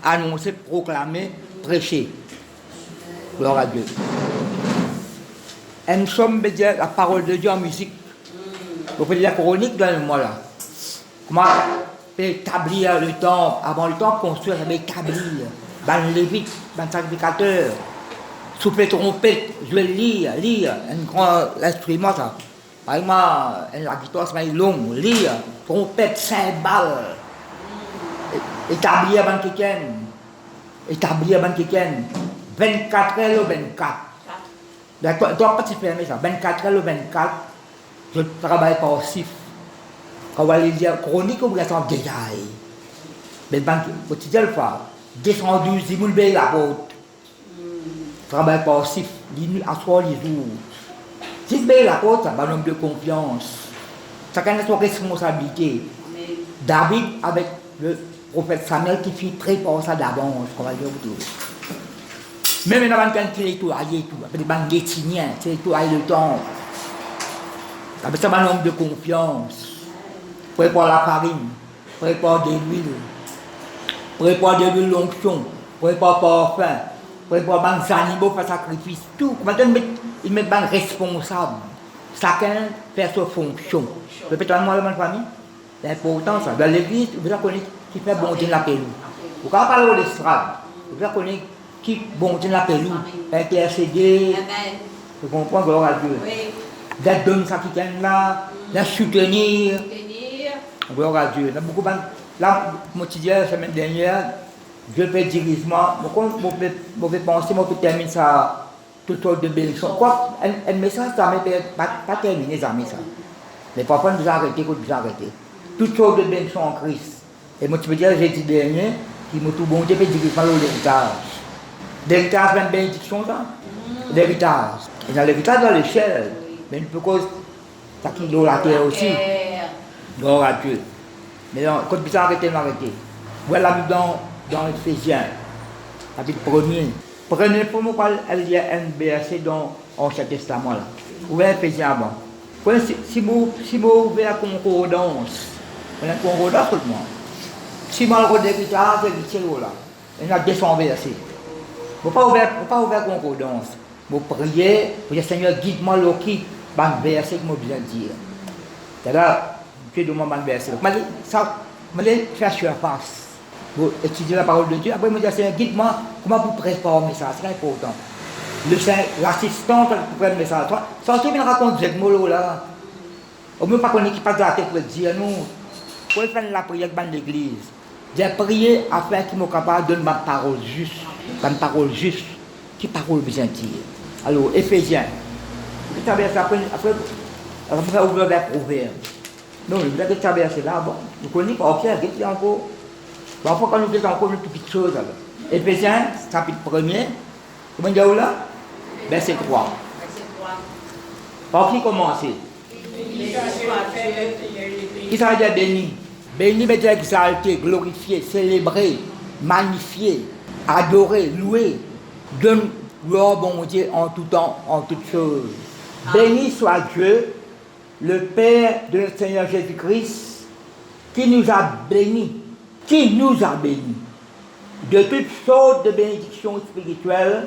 Annoncer, proclamer, prêcher. Gloire à Dieu. Et nous sommes dire la parole de Dieu en musique. Vous pouvez dire la chronique dans le mois là. Comment établir le temple, avant le temple construire, ça veut établir. Dans le lévite, dans le sacrificateur, souffler trompette, jouer lire, un grand instrument ça. Par exemple, la guitare c'est long, lire, trompette, cymbales. Établir ban quelqu'un 24 heures au 24. Tu dois pas te fermer ça. 24 heures au 24, je travaille par sif. Quand on va dire chronique, on va en détail. Mais le quotidien, le fois, descendu, si vous le la porte. Travaille par sif, à soir, les jours. Si vous la porte, c'est un homme de confiance. Chacun a sa responsabilité. David, avec le prophète Samuel qui fit préparer ça d'avance, comme on va dire autour. Même dans le temps qu'il est tout, des bandes d'étiniens, c'est tout le temps. C'est un homme de confiance. Prépare la farine, prépare de l'huile, prépare de l'onction, prépare parfum, prépare des animaux pour sacrifice, tout. Maintenant, il met des responsables. Chacun fait sa fonction. Peut-être moi, la famille, c'est important ça. Dans l'église, vous connaissez qui fait bon Dieu la pelou. Vous ne parlez pas de l'estrade. Vous connaissez qui bon Dieu la pelou. Intercéder. Vous comprenez, gloire à Dieu. D'être donné ça qui est là, de soutenir. Gloire à Dieu. Beaucoup là, mon quotidien, la semaine dernière, je fais dirigement. Je vais penser, je vais terminer ça, toutes sortes de bénédictions. Quoi, un message, ça ne peut pas terminer, ça. Mais parfois, nous arrêtons, nous arrêtons. Toutes sortes de bénédictions en Christ. Et moi, tu peux dire, j'ai dit dernier, qui m'a tout bon Dieu, fait directement l'héritage. L'héritage, c'est une bénédiction, ça. L'héritage. Et dans l'héritage, dans l'échelle. Mais une peu cause, ça qui est la terre aussi. Gloire à Dieu. Mais non, quand tu arrêté, m'arrêter. Voilà dans Éphésiens, chapitre 1er. Prenez pour moi, elle y a un verset dans l'Ancien Testament, là. Ouvrez Éphésiens avant. Si vous ouvrez la concordance, vous avez une concordance tout le monde. Si vous avez l'héritage, c'est le là. Il y a 200 versets. Vous ne pouvez pas ouvrir la concordance. Vous priez, vous dites Seigneur, guide-moi le qui, ban verset que je besoin de dire. C'est là, je demande ban verset. Je vais faire surface. Vous étudiez la parole de Dieu. Après, je me dis Seigneur, guide-moi, comment vous préparer ça, c'est important. L'assistant pour prendre le message. Sortez, mais raconte ce mot là. Au moins, pas qu'on qui passe la tête pour dire nous. Pour faire la prière dans l'église. J'ai prié afin qu'il me capable de donner ma parole juste. Ma parole juste. Qui parole besoin de dire. Alors, Éphésiens. Vous savez, après, on va ouvrir les proverbes. Non, vous avez traversé là, bon. Vous connaissez pas, ok, regardez encore. Parfois, quand nous faisons encore une petite chose. Éphésiens, chapitre 1er. Comment dire là? Verset 3. Par qui commencer? Qui ça veut dire béni? Béni veut dire exalté, glorifié, célébré, magnifié, adoré, loué. Donne gloire bon Dieu en tout temps, en toutes choses. Béni soit Dieu, le Père de notre Seigneur Jésus-Christ, qui nous a bénis, de toutes sortes de bénédictions spirituelles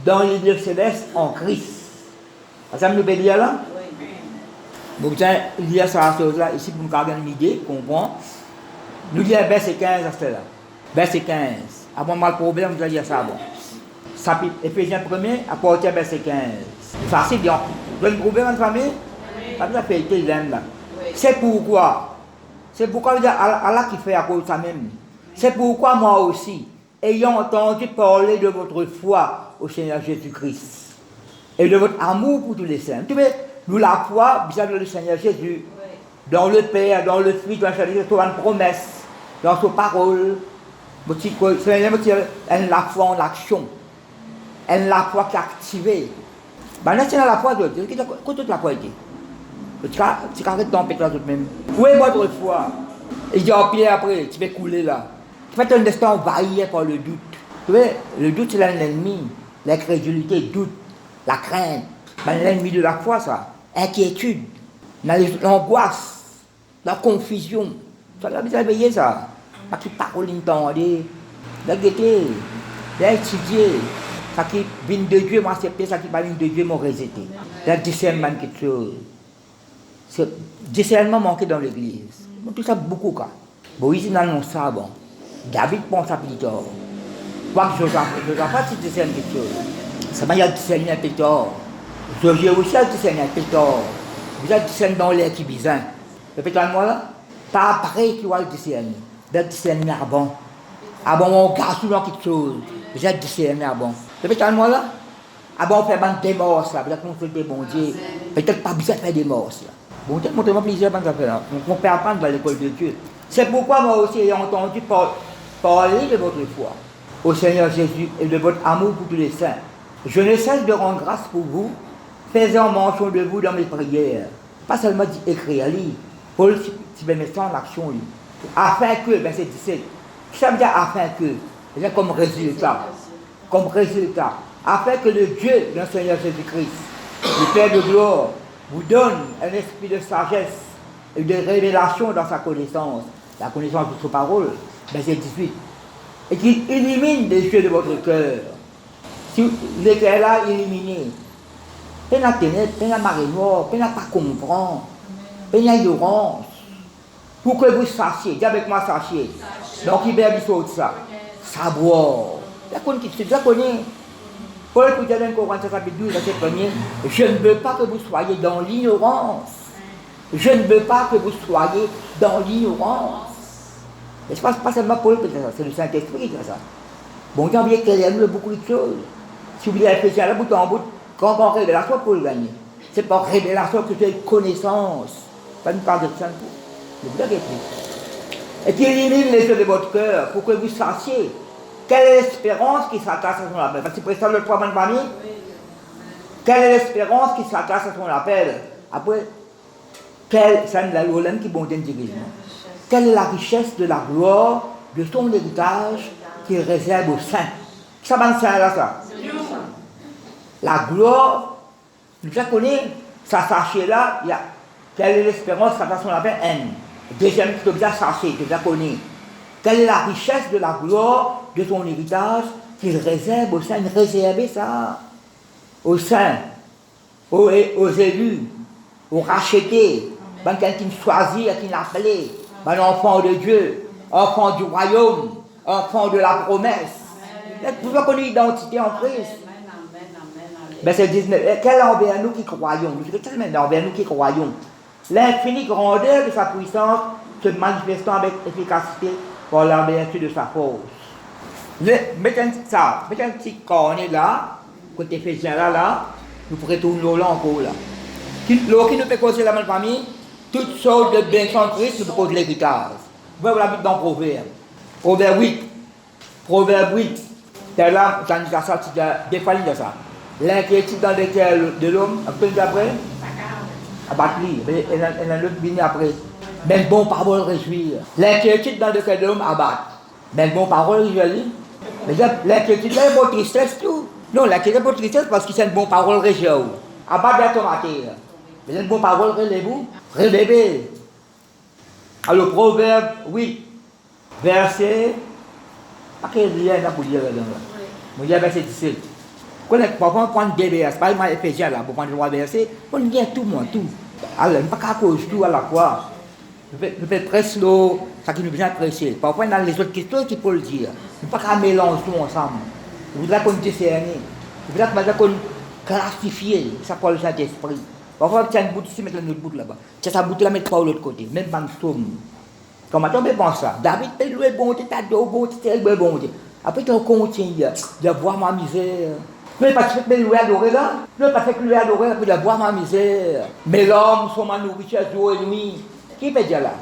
dans les lieux célestes en Christ. Ça me peut dire là? Vous avez lire ça là, ici pour nous garder une idée, comprendre. Nous lisons verset 15 à cela. Verset 15. Avant mal problème, vous allez lire ça bon. Chapitre Éphésiens 1er, à partir de verset 15. C'est facile, bien. Vous avez un problème en famille? Ça vous a fait été là. C'est pourquoi Allah qui fait à cause de ça même. C'est pourquoi moi aussi, ayant entendu parler de votre foi au Seigneur Jésus-Christ et de votre amour pour tous les saints. Tu vois, nous la foi, vis-à-vis du Seigneur Jésus, dans le Père, dans le Fils, dans une promesse, dans sa parole. Elle la foi en action. Elle la foi qui est activée. Maintenant, c'est la foi de Dieu. Qu'est-ce que la foi dit? Tu arrêtes d'en péter tout même. Où est votre foi? Et il dit, oh Pierre, après, tu vas couler là. Tu fais ton destin envahi par le doute. Tu vois, le doute, c'est l'ennemi. L'incrédulité, le doute, la crainte. Ben, l'ennemi de la foi, ça. Inquiétude, l'angoisse, la confusion. Ça l'a bien veillé, ça. Pas qui parole entendez. D'agiter, d'étudier. Ça qui vient de Dieu, moi accepter, ça qui vient de Dieu, moi rejeter. Le discernement quelque chose. C'est discernement manqué dans l'église. Tout ça beaucoup quoi. Bon, ici dans ça, bon. David pense à plus tard. Quoi que Josaphat, c'est discernement quelque chose. Ça m'a dit discernement plus tard. J'ai aussi discernement plus tard. Vous êtes discernement dans l'air qui bizarre. Répétez moi là. Pas pareil qui va le discernement. Vous êtes discernement à bon. Ah bon, on garde souvent quelque chose. Vous êtes discernement à bon. Répétez moi là. Ah bon, on fait des morts là. Vous êtes consulté, bon Dieu. Peut-être pas besoin de faire des morts là. Bon Dieu, montrez-moi plaisir dans ça là. On peut apprendre dans l'école de Dieu. C'est pourquoi moi aussi j'ai entendu parler de votre foi au Seigneur Jésus et de votre amour pour tous les saints. Je ne cesse de rendre grâce pour vous, faisant mention de vous dans mes prières. Pas seulement écrire, lire. Paul s'y met ça en action, lui. Afin que, verset 17, ça veut dire afin que, c'est comme résultat, afin que le Dieu de notre Seigneur Jésus-Christ, le Père de gloire, vous donne un esprit de sagesse et de révélation dans sa connaissance, la connaissance de sa parole, verset 18, et qu'il illumine les yeux de votre cœur. Si l'éclair là illuminé, peine à ténèbres, peine à marée noire, peine à pas comprendre, peine à ignorance, pour que vous sachiez, dis avec moi sachiez. Donc il va dire ça, savoir. La connaît. Paul pour dire dans Corinthiens chapitre 12, verset 1er, je ne veux pas que vous soyez dans l'ignorance. Je ne veux pas que vous soyez dans l'ignorance. Mais ce n'est pas seulement Paul qui dit ça, c'est le Saint-Esprit qui dit ça. Bon, Dieu a bien éclairé nous beaucoup de choses. Si vous voulez réfléchir à la bout en bout, quand on révélation pour le gagner. C'est pas révélation que c'est connaissance. Pas une part de ça. Vous l'avez pris. Et qui élimine les yeux de votre cœur pour que vous sachiez quelle est l'espérance qui s'attache à son appel. Parce que c'est ça le problème de famille. Quelle est l'espérance qui s'attache à son appel. Après, c'est la loi qui bon d'individu. Quelle est la richesse de la gloire de son héritage qu'il réserve aux saints. Ça va nous faire là, ça. La gloire, nous connaissons, ça sachet là, il y a quelle est l'espérance, ça façon l'appelle N. Deuxième, tu dois déjà sacher, tu dois connaître. Quelle est la richesse de la gloire de son héritage qu'il réserve aux saints, réserver ça aux saints, aux élus, aux rachetés, qui nous choisit, qui nous appelé, enfants de Dieu, enfants du royaume, enfants de la promesse. Vous avez connu l'identité en Christ. Ben c'est 19. Quel envers nous qui croyons? Envers nous qui croyons. L'infinie grandeur de sa puissance se manifestant avec efficacité par la vertu de sa force. Mettez un petit cornet là, côté Éphésiens là, nous pourrons tourner là encore là. L'eau qui nous peut causer la même famille, toutes sortes de biens en Christ nous peut causer l'héritage. Vous voyez la Bible dans Proverbe. Proverbe 8. Proverbe 8. C'est là, ça nous a sorti des familles de ça. L'inquiétude dans le cœur de l'homme, un peu après, abattre lui, et un autre venu après. Même bon parole réjouir. L'inquiétude dans le cœur de l'homme, abattre. Même bon parole réjouir. Mais l'inquiétude là, c'est pour tristesse tout. Non, l'inquiétude pour tristesse parce que c'est une bonne parole réjouir. Abattre la tomate. Mais c'est une bonne parole relevez-vous, relevez. Alors, Proverbe 8, verset. Pas quel lien là pour dire là-dedans. Moi, il y a verset 17. Parfois, on prend des versets, pas mal Éphésiens là, pour prendre trois versets, on dit tout, moi, tout. Alors, on ne peut pas cause tout à la fois. Je fais presque ça qui nous vient prêcher. Parfois, dans les autres questions qu'il faut le dire. On ne peut pas mélanger tout ensemble. Je voudrais qu'on discerne. Je voudrais qu'on classifie. Ça pour le Saint-Esprit. Parfois, tu as une bout ici, mettre une autre bout là-bas. Tu as sa bout là, mettre pas de l'autre côté. Même pas une somme. Comment on peut penser ça? David peut louer bon Dieu, t'as deux bon Dieu, t'as bon Dieu. Après, tu continues de voir ma misère. Ne pas fait que louer adorer là. Ne pas fait que louer adorer là pour de voir ma misère. Mais l'homme, sont ma nourriture jour et nuit. Qui peut dire là?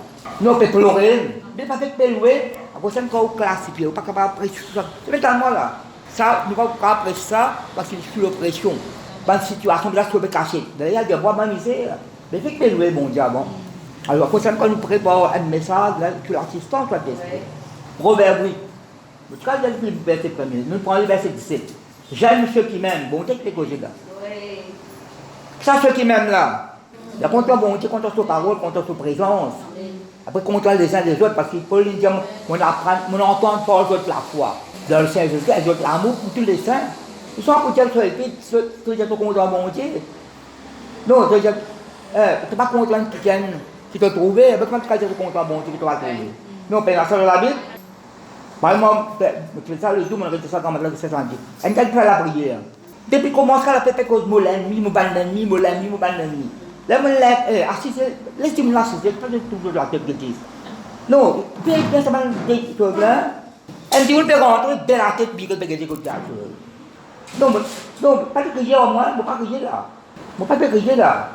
Non, peut pleurer. Ne pas fait que louer. Après, c'est encore classifié. On ne peut pas apprécier ça. C'est maintenant là. Ça, nous ne pouvons pas apprécier ça parce qu'il est sous l'oppression. Dans une situation de la sauver cachée. D'ailleurs, il y a de voir ma misère. Mais fait que louer, mon Dieu, bon. Alors, quand nous préparons un message, tu l'assistant, toi, t'espères. Proverbe 8. Le troisième verset premier. Nous prenons le verset 17. J'aime ceux qui m'aiment. Bon Dieu, qui est causé là. Ça, ceux qui m'aiment là. Il y a contre bon Dieu, contre sa parole, contre sa présence. Après, contrôle les uns des autres, parce qu'il faut lui dire, on entend pas les autres la foi. Dans le Saint Jésus, les autres l'amour pour tous les saints. Ils sont pour dire que tu es contre un bon Dieu. Non, tu n'es pas contre un chrétien qui t'a trouvé, mais quand tu es contre un bon Dieu qui t'a trouvé. Non, mais la seule la Bible, par exemple, je fais ça le jour, je fais ça quand je fais ça. Et quand tu fais la prière, depuis qu'on commence à faire cause de l'ennemi, l'ennemi. Là, je me lève, laissez-moi l'assister, pas de tout la tête de Dieu. Non, bien ça m'a dit que là, elle dit, on peut rentrer dans la tête, puis que tu as côté. Donc, pas de crier au moins, pas crier là. Pas de crier là.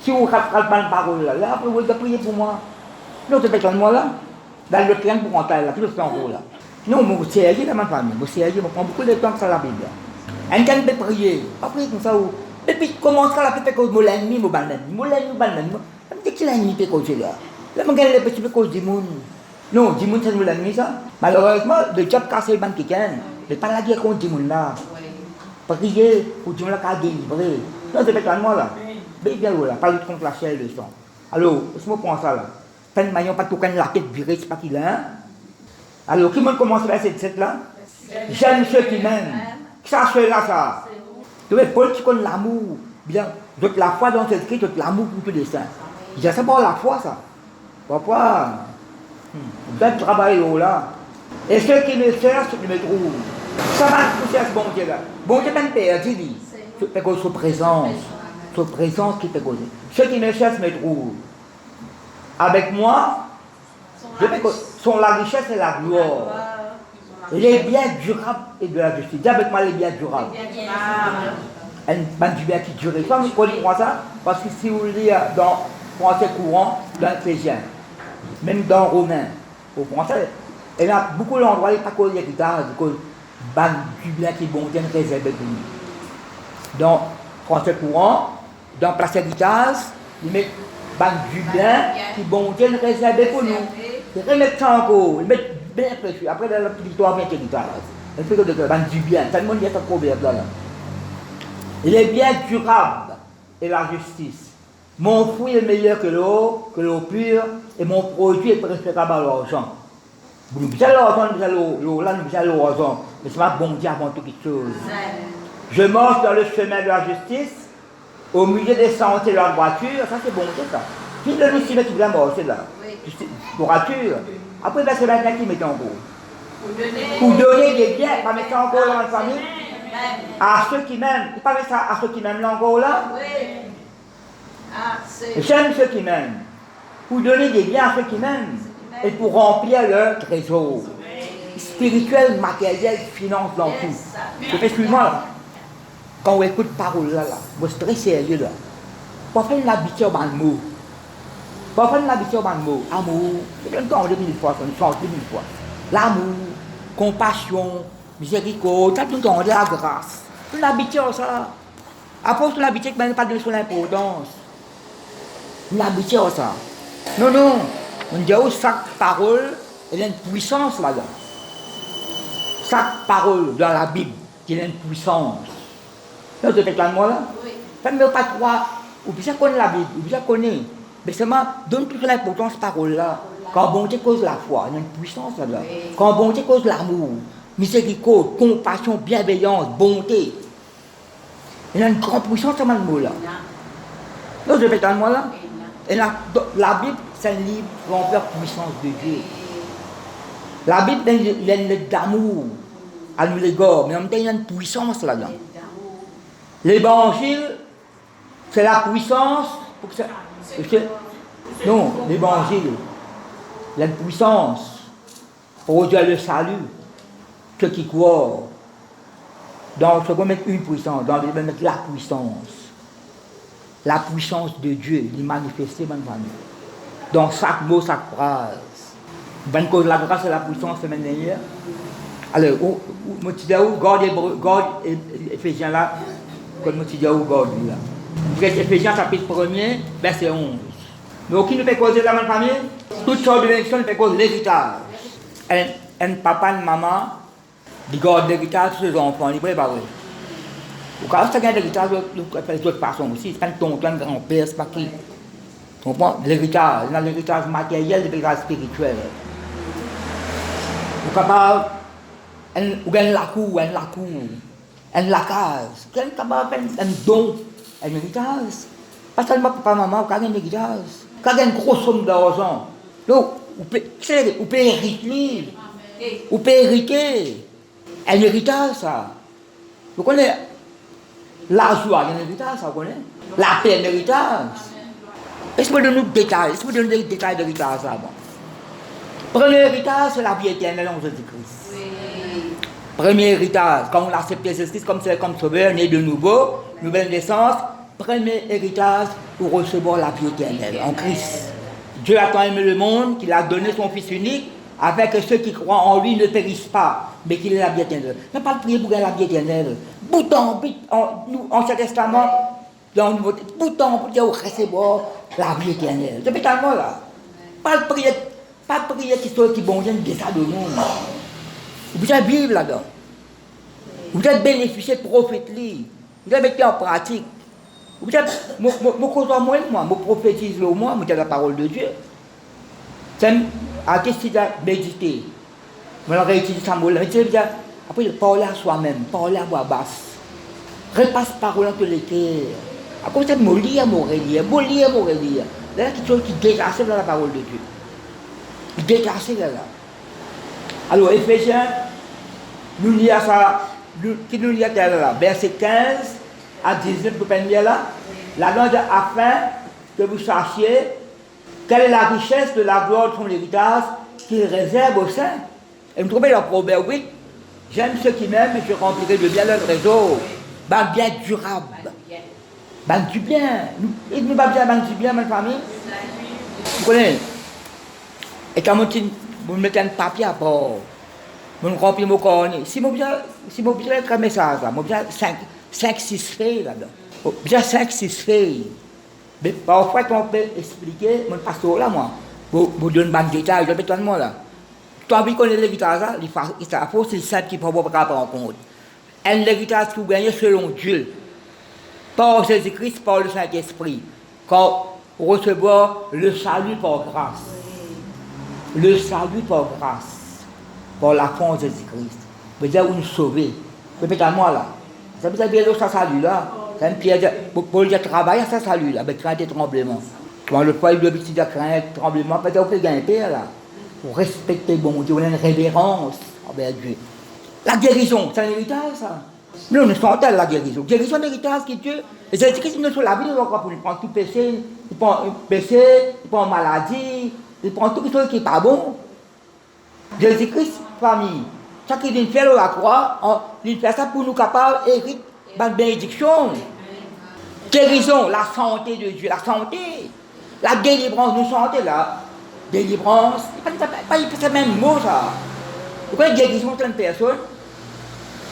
Si vous avez pas de parole là, après vous devez prier pour moi. Non, tu fais moi là. Dans le plan pour rentrer là, tout le temps là. Non, moi, c'est sérieux dans ma famille. Moi, sérieux, je prends beaucoup de temps sur la Bible. Un can peut prier, pas prier comme ça. Depuis commencer à la faire cause de l'ennemi, mon l'ennemi. Ça me dit que l'ennemi peut causer là. Là, je regarde les petits peu cause du monde. Non, du monde, c'est l'ennemi ça. Malheureusement, le job cassé le ban quelqu'un. Mais pas la guerre contre du monde là. Prier pour du monde là qui a délivré. Non, c'est pas moi là. Mais bien là, pas lutte contre la chair et le sang. Alors, je me prends ça là. Pas de maillon, pas tout quand la tête virée, c'est pas qu'il a. Alors, qui me commence à faire cette là? J'aime ceux qui m'aiment. Ça, c'est là, ça. Tu vois, Paul, tu connais l'amour. Bien, d'autres la foi dans cette écrit, d'autres l'amour pour tous les saints. Il dit, c'est pas la foi, ça. Pourquoi? Vous êtes travaillé là. Et ceux qui me cherchent, ceux qui me trouvent. Ça va pousser à ce bon Dieu là. Bon Dieu même perdu, dit. C'est cause de présence. Sa présence qui peut causer. Ceux qui me cherchent me trouvent. Avec moi, sont la richesse et la gloire. Les biens durables et de la justice. Dis avec moi les biens durables. Un bien qui dure. Ça, vous connaissez ça? Parce que si vous lisez dans le français courant, dans Éphésiens, même dans Romains, au français, il y a beaucoup d'endroits, il n'y a pas que l'héritage, du bien qui est bon, qui est réservé pour nous. Dans le français courant, dans la place héritage, il met du bien qui est bon, qui est réservé pour nous. Il remet ça encore, il met bien précieux. Après, la victoire vient héritage. Il fait que du bien. Ça demande qu'il y a ce proverbe là. Il est bien durable et la justice. Mon fruit est meilleur que l'eau pure, et mon produit est préférable à l'argent. Nous avons l'argent, nous avons l'argent, mais c'est pas bon Dieu avant toute chose. Je marche dans le chemin de la justice, au milieu des sentiers de la droiture, ça c'est bon Dieu ça. Qui le nous suivait, tu viens marcher là. Droiture. Après, c'est maintenant qui met en gros. Pour donner des biens, pas mettre en gros dans la famille. À ceux qui m'aiment, il parle ça à ceux qui m'aiment l'encore là. J'aime ceux qui m'aiment. Pour donner des biens à ceux qui m'aiment et pour remplir leur trésor spirituel, matériel, finance dans tout. Excuse-moi, quand on écoute parole là, moi c'est très sérieux là. Pas faire l'habitude dans le mot. Pas faire l'habitude dans le mot. Amour, c'est un temps de 1000 fois, on change 1000 fois. L'amour, compassion, miséricorde, ça tout le temps de la grâce. On habitué à ça. Après, on habitué que pas de son importance. On habitué à ça. Non. On dit que chaque parole, elle a une puissance là-dedans. Chaque parole dans la Bible, elle a une puissance. Là, vous êtes moi là? Faites-moi pas trois. Ou bien connaît la Bible, ou bien connaît. Mais seulement, donne toute l'importance parole là. Quand bon Dieu cause la foi, il y a une puissance là-dedans. Quand bon Dieu cause l'amour, miséricorde, compassion, bienveillance, bonté. Il y a une grande puissance dans le mot là. Donc, je vais dans moi là. Et la Bible, c'est un livre rempli de puissance de Dieu. La Bible, il y a une lettre d'amour à nous l'égard, mais en même temps, il y a une puissance là-dedans. L'évangile, c'est la puissance. Non, l'évangile, il y a une puissance pour Dieu le salut. Ceux qui croient, dans ce qu'on met une puissance, dans le Bible, mettre la puissance. La puissance de Dieu, il est manifesté dans la famille. Dans chaque mot, chaque phrase. Bonne cause la grâce et la puissance, c'est maintenant hier. Alors, je me dis, garde Éphésiens là, comme je me dis, garde là. Éphésiens chapitre 1er, verset 11. Donc, qui nous fait causer dans la famille? Toutes sortes de bénédictions nous fait causer l'héritage. Un papa, une maman, ils gardent l'héritage sur les enfants, ils ne préparent pas. Ou quand ça gagne l'héritage, ils fait d'autres façons aussi. C'est pas ton grand-père, c'est pas qui. Tu comprends? L'héritage, dans l'héritage matériel, l'héritage spirituel. Vous capable, ou gagne la cour, la case, vous êtes capable un don, un héritage. Pas seulement papa, maman, vous avez un héritage. Vous avez une grosse somme d'argent. Donc, vous pouvez hériter. Vous pouvez hériter. Un héritage, ça. Vous connaissez la joie, un héritage, ça, vous connaissez? La paix, un héritage. Est-ce que vous donnez des détails? Est-ce que vous donnez des détails de l'héritage, ça, bon? Premier héritage, c'est la vie éternelle en Jésus-Christ. Oui. Premier héritage, quand on accepte Jésus-Christ comme sauveur, né de nouveau, nouvelle naissance, premier héritage pour recevoir la vie éternelle en Christ. Dieu a tant aimé le monde qu'il a donné son Fils unique, afin que ceux qui croient en lui ne périssent pas, mais qu'il ait la vie éternelle. On n'a pas prier pour gagner la vie éternelle. Bout en Ancien Testament, dans le Nouveau Testament, bout en bout, on recevoir la vie éternelle. C'est tellement là. Pas de prière qui soit qui bon Dieu de ça de nous. Vous êtes vivre là-dedans. Vous êtes bénéficié de prophète. Vous êtes mis en pratique. Vous êtes, moi, je prophétise au moins, je la parole de Dieu. C'est à question de méditer. Je vais utiliser ça, après, parler à soi-même, parler à voix basse. Repasse parole entre les cœurs. Après, c'est lire. Là, quelque chose qui détache dans la parole de Dieu. Détaché là. Alors, Éphésiens, nous lisons ça, qui nous lit là, verset 15 à 19, vous pouvez lire là. La langue afin que vous sachiez quelle est la richesse de la gloire de son héritage qu'il réserve aux saints. Et vous trouvez dans Proverbe 8, j'aime ceux qui m'aiment et je remplirai de bien leur trésor. Ben bien durable. Ben du bien. Et nous pas bien du bien, ma famille. Vous connaissez? Et quand vous mettez un papier à bord, vous remplissez mon cornet. Si vous avez un message, vous avez 5-6 feuilles là-dedans. Vous avez 5-6 feuilles. Mais parfois, on peut expliquer, mon pasteur là, moi, vous donne un détail, je vais tout le monde là. Tu as envie de connaître l'héritage là, il faut c'est simple qu'il ne faut pas prendre en compte. Un héritage que vous gagnez selon Dieu, par Jésus-Christ, par le Saint-Esprit, quand vous recevez le salut par grâce. Le salut par grâce, par la foi en Jésus-Christ. Vous dire vous nous sauver. Répétez-moi là. Ça veut dire que ça salut là. C'est un piège. Pour le travail, ça salut là, avec crainte et tremblement. Quand le foyer de petit de crainte et tremblement, peut-être que vous pouvez gagner là. Pour respecter bon Dieu, on a une révérence envers Dieu. La guérison, c'est un héritage ça. Nous, nous sentons la guérison. Guérison, c'est un héritage qui est Dieu. Et Jésus-Christ, nous sommes la vie, il prend tout péché, il prend maladie. Il prend tout ce qui n'est pas bon. Jésus-Christ, famille, ça qui vient faire la croix, il fait ça pour nous capables d'hériter la bénédiction. Guérison, la santé de Dieu, la santé. La délivrance, nous santé là. Délivrance, c'est le même mot ça. Vous voyez, guérison, c'est une personne.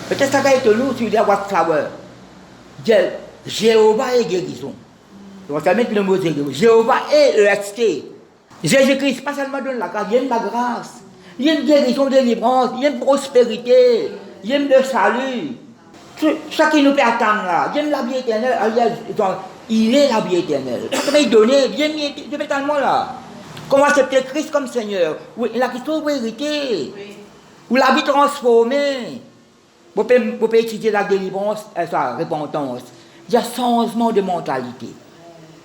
Peut-être ça va être nous sur les Watchtower. Jéhovah est guérison. On va mettre le mot Jéhovah est EXT. Jésus-Christ, pas seulement donne la grâce, il y a la grâce, il y a une guérison, de délivrance, il y a une prospérité, il y a le salut. Ce qui nous peut attendre là, il y a la vie éternelle, il est la vie éternelle. Ça va y donner, il y a totalement là. Comment accepter Christ comme Seigneur? La question est vérité. Ou la vie transformée. Vous pouvez étudier la délivrance, sa repentance. Il y a changement de mentalité,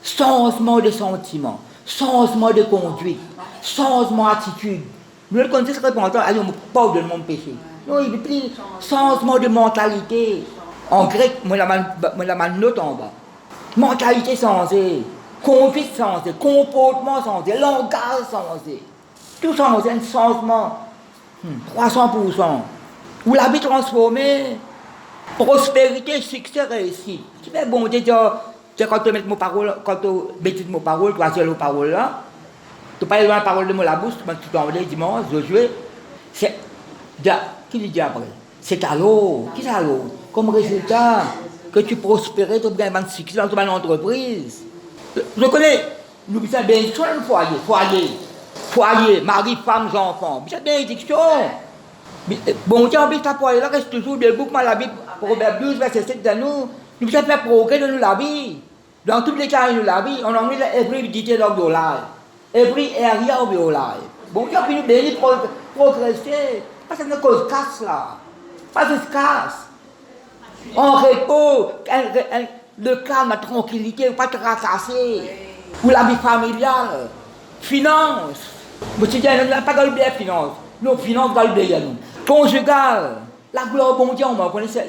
changement de sentiment. Changement de conduite, changement d'attitude. Nous le connaissons repentant, allez, on parle de mon péché. Non, il y a changement de mentalité. En grec, moi la note en bas. Mentalité changée, conduite changée, comportement changé, langage changé. Tout changé, un changement. 300%. Ou la vie transformée, prospérité, succès, réussite. Tu fais bon Dieu. Quand tu mets mon parole, quand tu médites mon parole, tu vas dire les paroles là, tu parles de la parole de mon la bouche, tu t'envoies dimanche, Josué, c'est. Qui dit après? C'est alors, qui c'est alors? Comme résultat, que tu prospères, tu gagnes un succès dans ton entreprise. Je connais, nous sommes bénédiction dans le foyer, mari, femme, enfants. C'est bénédiction. Bon Dieu, ta foyer là reste toujours debout, comme la Bible, Proverbe 12, verset 7 de nous. Nous sommes fait progrès de nous la vie. Dans tous les cas de la vie, on a mis every detail of your life. Every area of your life. Bon Dieu a pu nous bénir pour progresser. Pas une cause casse là. Pas de casse. En repos, le calme, la tranquillité, pas te racasser. Pour la vie familiale. Finance. Vous dites, pas de bien finance. Nos finances dans le bien nous. Conjugal. La gloire, bon Dieu, on connaît, c'est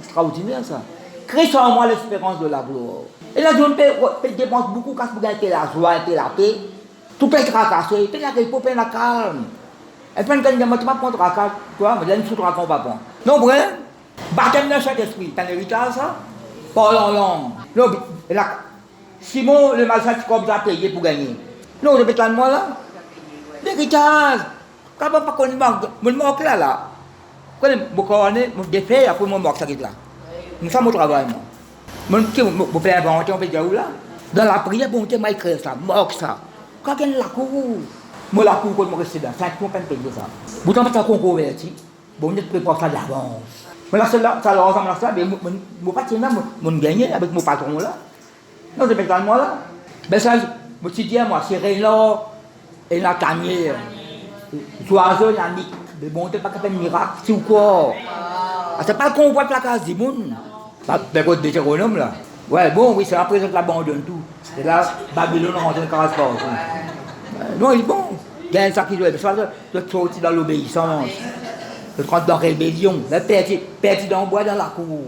extraordinaire ça. Crée en moi l'espérance de la gloire. Et là, je dépense beaucoup quand vous gagnez la joie et la paix. Tout peut être racassé, tout peut être la calme. Et puis, quand je ne pas prendre la calme, toi, je ne suis pas prendre. Non, vrai? Baptême de Saint-Esprit, t'as un héritage ça? Parle en langue. Non, Simon, le malsain, tu comme ça payé pour gagner. Non, je vais t'en moi là. L'héritage. Quand on ne connaît pas, je me manque là. Quand je connais, je défais, après je me manque ça là. C'est ça mon travail, moi. Je fais inventer, on fait déjà où là? Dans la prière, bon Dieu m'a écrit ça, manque ça. Quand il y a la cour, moi la cour, quand je reste là, 5 mois, je paye ça. Vous t'en faites un concours, bon Dieu prépare ça d'avance. Mais là, ça leur ressemble à ça, mais je ne pas tiens là, je gagne avec mon patron là. Non, je fais dans moi là. Ben ça, je me suis dit, moi, c'est Rénard et la tanière. Joiseau, la nique. Mais bon Dieu, pas qu'à faire un miracle, c'est ou quoi? C'est pas le convoi de la case du monde. Ça, c'est quoi des Jéronome là? Ouais, bon, oui, c'est après que l'abandonne tout. Et là, Babylone rentre dans le caractère. Non, il est bon. Il y a un sac qui doit être sorti dans l'obéissance. De rentrer dans la rébellion. Perdu dans le bois dans la cour.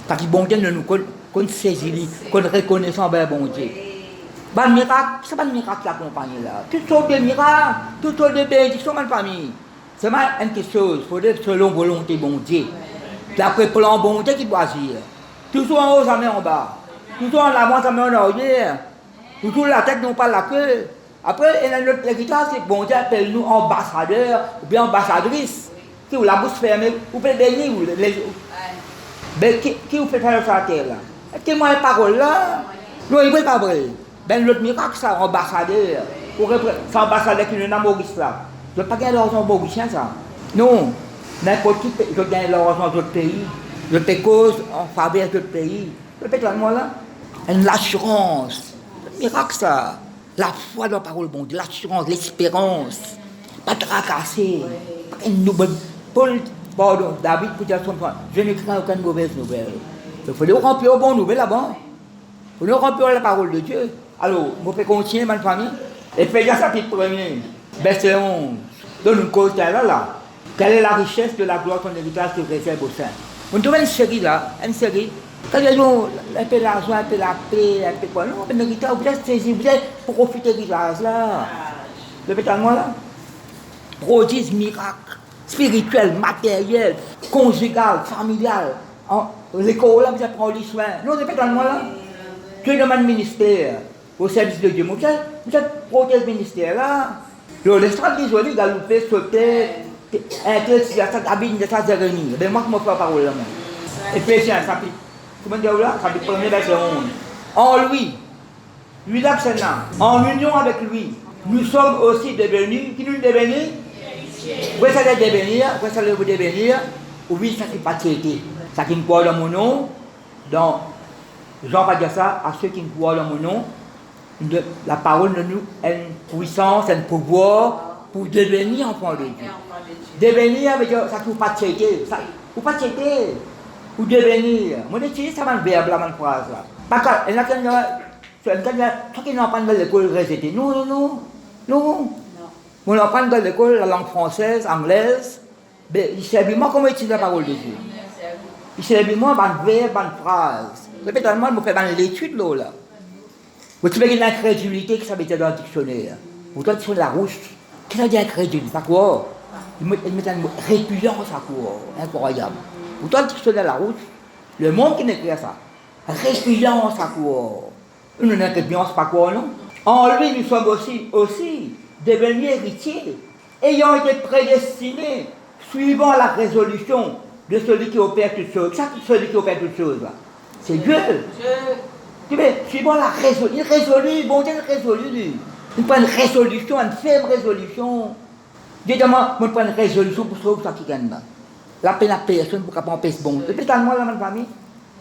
Parce que bon Dieu nous qu'on saisit, qu'on reconnaît son bon Dieu. Bon miracle, c'est pas un miracle qui accompagne là. Toutes sortes de miracles, toutes sortes de bénédictions dans la famille. C'est mal une chose, il faut dire selon volonté bon Dieu. D'après plan bon Dieu qui doit agir. Toujours en haut, jamais en bas. Toujours en avant, jamais en arrière. Toujours la tête, non pas la queue. Après, il y a notre héritage, c'est que bon Dieu appelle nous ambassadeurs ou bien ambassadrices. Qui ont la bouche fermée, ou peut bénir, ou les. Ben, qui vous fait faire sur la terre là? Est-ce que moi, les paroles là? Non, il ne pas vrai. Ben, l'autre miracle, ça, ambassadeur. C'est ambassadeur qui est un Maurice là. Je ne veux pas gagner l'argent mauricien, ça. Non. N'importe qui, je gagne l'argent d'autres pays. Je fais cause en faveur d'autres pays. Je fais moi là. L'assurance. C'est un miracle, ça. La foi dans la parole, bon Dieu. L'assurance, l'espérance. Pas de tracasser. Une nouvelle. Paul, pardon, David, pour dire son point. Je ne crains aucune mauvaise nouvelle. Il faut nous remplir aux bonnes nouvelles là-bas. Il faut nous remplir la parole de Dieu. Alors, je fais continuer, ma famille. Éphésiens chapitre 1er, verset 11. Donne une cause là. Quelle est la richesse de la gloire, ton héritage que réserve au sein? On trouve une série là, une série. Quand ils ont un peu l'argent, un peu la paix, un peu quoi. Non, un héritage, vous êtes saisi, vous êtes pour profiter de l'héritage là. Le pétalement là. Prodige, miracle, spirituel, matériel, conjugal, familial. L'école là, vous êtes prendre les soins. Non, le pétalement là. Tu demandes ministère au service de Dieu. Vous êtes protège ministère là. Le stratégie joli, galoper, sauter, intéressé à sa cabine de sa zérénie. Ben moi, je me fais la parole là. Éphésiens, chapitre. Comment dire là? Chapitre 1er, verset 11. En lui là, c'est là. En union avec lui, nous sommes aussi devenus. Qui nous devenus? Oui, ça veut devenir. Oui, ça veut devenir. Oui, ça c'est pas traité. Ça qui me croit dans mon nom. Dans Jean va dire ça à ceux qui me croient dans mon nom. La parole de nous a une puissance, un pouvoir pour devenir enfant de Dieu. Devenir veut dire ça ne faut pas traiter. Ça ne faut pas traiter. Pour devenir. Moi, je dis ça m'a verbe là, ma phrase là. Parce que, il y a quelqu'un qui n'a pas de l'école récité. Non. On apprend dans l'école la langue française, anglaise. Mais il sert moi comment utiliser la parole de Dieu. Il sert moi une verbe, une phrase. Répétez-moi, je fais l'étude là. Vous trouvez une incrédulité qui ça mettait dans le dictionnaire. Vous trouvez sur la rouge. Qu'est-ce que ça dit incrédulité? Pas quoi? Ils mettent une répugnance à quoi? Incroyable. Vous trouvez le dictionnaire la rouge? Le monde qui n'écrit ça. Répugnance à quoi? Une répugnance pas quoi, non? En lui, nous sommes aussi devenus héritiers, ayant été prédestinés, suivant la résolution de celui qui opère toutes choses. Ça, celui qui opère toutes choses, là. C'est Dieu. Tu vois, suivant la résolution, il résolu, bon Dieu, il résolu. Il prend une résolution, une ferme résolution. Dieu dit, moi, je prends une résolution pour sauver ça qui gagne là. La peine à personne pour qu'on empêche bon Dieu. Et puis, dans moi, la même famille,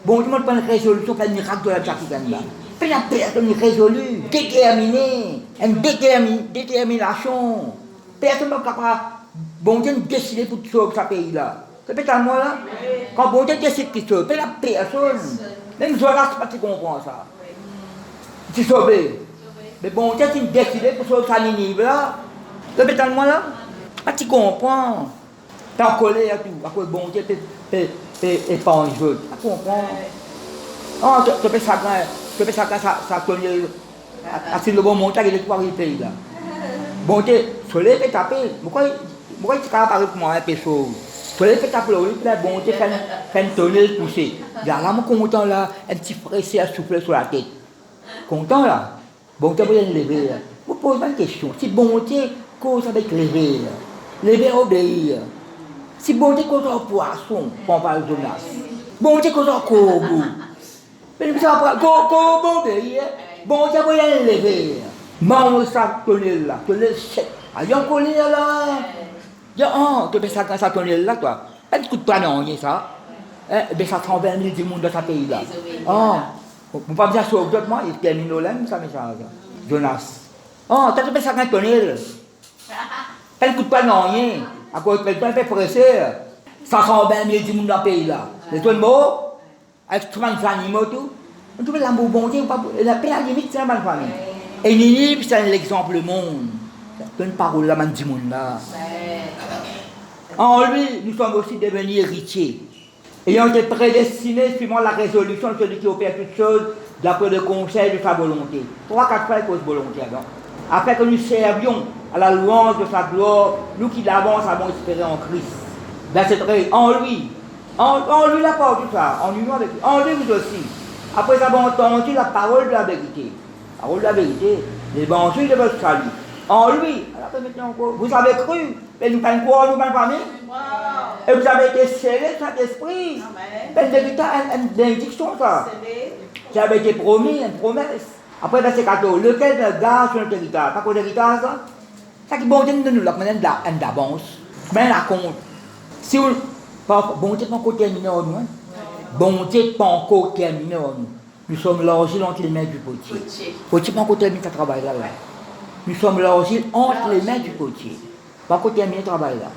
bon Dieu, moi, je prends une résolution pour faire un miracle de la qui gagne là. Puis la personne est résolue, déterminée, une détermination. Personne n'est capable, bon Dieu, de décider pour sauver ce pays-là. C'est peut-être moi là. Quand bon Dieu décide qu'il sauve, la personne, même Jonas, pas tu comprends ça. Tu sauves. Mais bon Dieu, tu décides pour sauver sa Ninive là. C'est peut-être moi là. Pas tu comprends. T'es en colère et tout. À cause bon Dieu, t'es pas en jeu. Tu comprends. Oh, tu fais ça quand ça connaît. C'est le bon montage, il est pas le pays là. Bon Dieu, soleil peut taper. Pourquoi tu parles avec moi un peu chaud? Soleil peut taper, bon Dieu, fait une tonne poussée. Là, moi, content là, un petit pressé à souffler sur la tête. Content là? Bon Dieu, vous allez lever. Vous posez une question. Si bon Dieu cause avec lever, lever obéir. Si bon Dieu cause un poisson, on parle de Jonas. Bon Dieu cause un corbeau. Mais vous savez, corbeau obéir. Bon Dieu, vous allez lever. Mange ça, tonne là, tonne sec. Il y a un collier là. Il y a un, tu fais ça quand ça tonne là, toi. Un coup de poing, non, il y a ça. Ben ça 120 000 du monde dans ce pays-là. Ah, vous pas bien sauver d'autres, moi, il termine là, ça message. Jonas. Ah, tu fais ça quand tonne là. Un coup de poing, non, il y a. À cause de ça, fait presser. 120 000 du monde dans ce pays-là. Les autres mots, avec 30 animaux, tout. Tu fais l'amour bon Dieu, la paix à la limite, c'est la bonne famille. Et Ninive, c'est l'exemple du monde. C'est une parole là, man, du monde là. En lui, nous sommes aussi devenus héritiers. Ayant été prédestinés suivant la résolution de celui qui opère toutes choses, d'après le conseil de sa volonté. 3-4 fois, il pose volonté alors. Afin que nous servions à la louange de sa gloire, nous qui d'avance avons espéré en Christ. Verset 13, en lui la parole tout ça, en union avec lui, en lui vous aussi. Après avoir entendu la parole de la vérité. La parole de la vérité, l'évangile de votre salut. En lui, alors maintenant encore, vous avez cru, mais nous pas croire, nous pas famille. Et vous avez été scellés de Saint-Esprit. C'est une bénédiction ça. Ça avait été promis, une promesse. Après verset 14, lequel me garde sur notre héritage. Pas quoi d'héritage ça? Ça qui bon Dieu nous l'a donné d'avance. Mais la compte. Si vous, bon Dieu pas encore terminé en nous. Bon Dieu pas encore terminé en nous. Nous sommes logés entre les mains du potier. Potier pas encore terminé ce travail là. Nous sommes logés entre les mains du potier. Pas encore terminé ce travail là.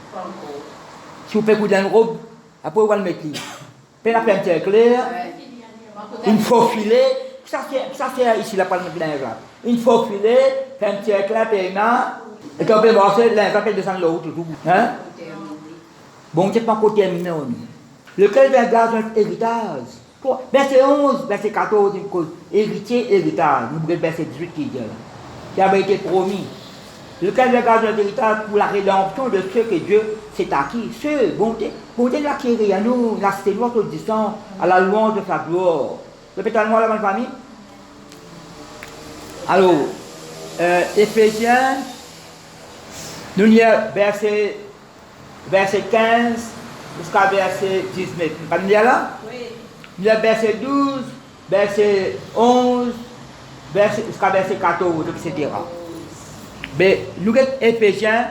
Si vous faites une robe, après vous allez le mettre. Puis la faire un clair, une faufilée, ça c'est ici la palme de linge là. Une faufilée, faire un cercle là, et quand on peut voir ça, linge là, peut descendre l'autre tout. Hein? Bon, Dieu pas encore terminé en nous. Lequel vient garder notre héritage. Verset 11, verset 14, il cause héritier, héritage. Nous voulons verset 18 qui dit là. Qui avait été promis. Lequel vient garder notre héritage pour la rédemption de ceux que Dieu s'est acquis. Ceux, bon Dieu l'acquérir à nous, la cité notre audition, à la louange de sa gloire. Répétez-moi la bonne famille. Alors, Éphésiens, nous y a verset 15 jusqu'à verset 19. Vous allez lire là? Oui. Il y a verset 12, verset 11, jusqu'à verset 14, etc. Mais nous sommes Éphésiens,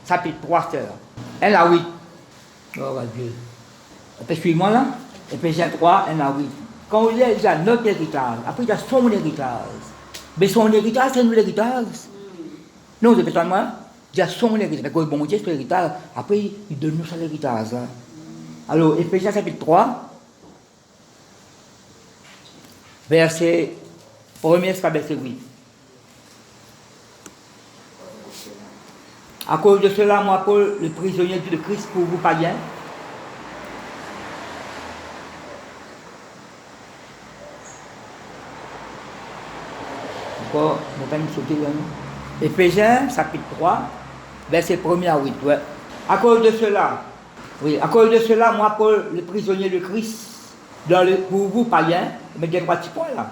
chapitre 3, sœurs. 1 à 8. Oh, Dieu. Suivez-moi là. Éphésiens 3, 1 à 8. Quand on lit, il y a notre héritage. Après, il y a son héritage. Mais son héritage, c'est nous l'héritage. Non, c'est pas moi. Il y a son héritage. Parce que bon Dieu, c'est l'héritage. Après, il donne nous son héritage. Alors, Éphésiens chapitre 3, verset 1er jusqu'à verset 8. À cause de cela, moi, Paul, le prisonnier de Christ pour vous païens, encore, on va pas nous sauter là, non? Éphésiens, chapitre 3, verset 1er à 8. Ouais. À cause de cela, moi, Paul, le prisonnier de Christ, pour vous païens, mais il y a 3 petits points là.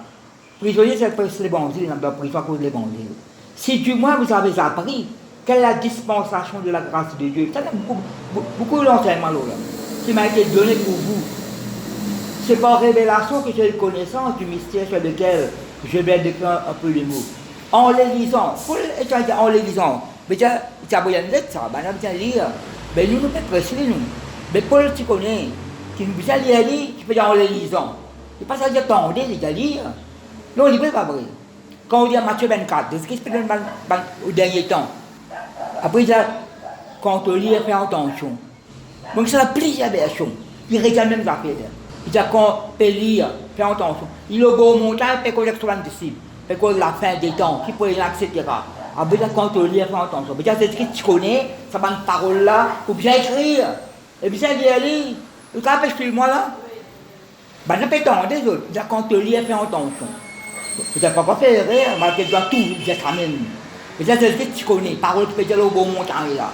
Prisonnier, c'est l'évangile, on doit prison à cause de l'évangile. Si du moins vous avez appris, quelle est la dispensation de la grâce de Dieu? Ça a beaucoup d'enseignements là, qui m'a été donné pour vous. C'est par révélation que j'ai une connaissance du mystère sur lequel je vais décrire un peu les mots. En les lisant, en les lisant, mais tu as besoin de ça, ben on a lire, mais nous pas prêcher nous. Mais Paul, tu connais, qui nous a lire, tu peux dire en les lisant. C'est pas ça que j'attendais, les lire. Non, il n'est pas vrai. Quand on dit à Matthieu 24, Jésus-Christ peut donner au dernier temps. Après, il a, quand on lit, il fait attention. Donc, c'est la plusieurs versions. Il regarde même les affaires. Il dit quand on peut lire, fait attention. Il est au beau montagne, il peut connaître son disciple. Il peut connaître la fin des temps, qui peut y aller, etc. Après, quand on lit, il fait attention. Mais Jésus-Christ, tu connais, ça va une parole là, il faut bien écrire. Et bien, il dit, allez, tu te rappelles, moi là? Ben, ne peut pas des autres. Quand on lit, il fait attention. Vous n'avez pas fait rire, mais tu dois tout dire quand même. Mais ça, c'est ce que tu connais, parole que tu peux dire au bon montagne là.